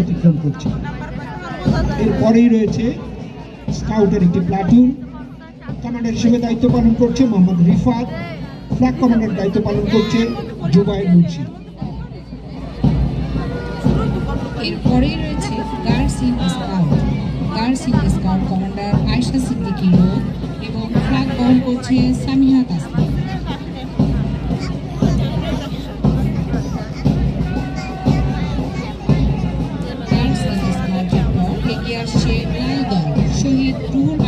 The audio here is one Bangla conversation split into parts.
অতিক্রম করছে। এরপরেই রয়েছে স্কাউটের একটি প্লাটুন। কমান্ডার হিসেবে দায়িত্ব পালন করছে মোহাম্মদ রিফাত। ফ্ল্যাগ কমান্ডার দায়িত্ব পালন করছে জুবাইর মুন্সি। এরপরেই রয়েছে guards in scout commander Ayesha Siddiqui এবং ফ্ল্যাগ বহন করছে সামিহা তাসলিম। গার্ডস ইন স্কাউটের পর এগিয়ে আসছে লাল দল শহীদ রুহুল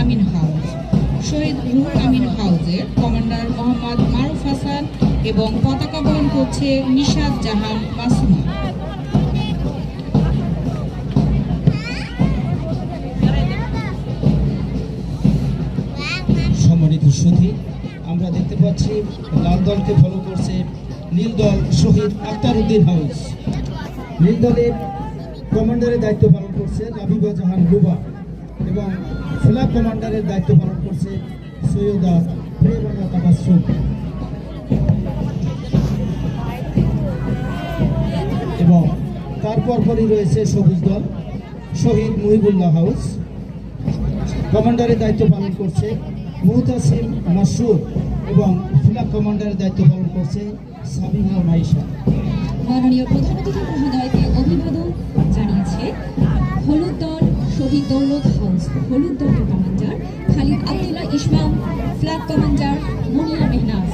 আমিন হাউজের কমান্ডার মোহাম্মদ মারুফ হাসান এবং পতাকা বহন করছে নিশাদ জাহান মাসুমা। সম্মানিত সুধী, আমরা দেখতে পাচ্ছি লাল দলকে ফলো করছে নীল দল শহীদ আখতার উদ্দিন হাউস। নীল দলের কমান্ডারের দায়িত্ব পালন করছে রাবিবা জাহান রুবা এবং ফ্ল্যাগ কমান্ডারের দায়িত্ব পালন করছে সৈয়দা প্রেমানা তাবাসসুম। এবং তারপর পরই রয়েছে সবুজ দল শহীদ মুহিবুল্লাহ হাউস। কমান্ডারের দায়িত্ব পালন করছে মুহতাসিম মাসুদ এবং ফ্ল্যাগ কমান্ডারের দায়িত্ব পালন করছে সাবিনা মাইশা। মাননীয় প্রধান অতিথি মহোদয়কে অভিবাদন জানিয়েছে হলুদ দল শহীদ দৌলত হাউস। হলুদ দলের commander Khalid Abdullah Ismam, flag commander Munia Mehnaz.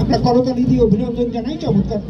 আমরা করতালি দিয়ে অভিনন্দন জানাই চমৎকার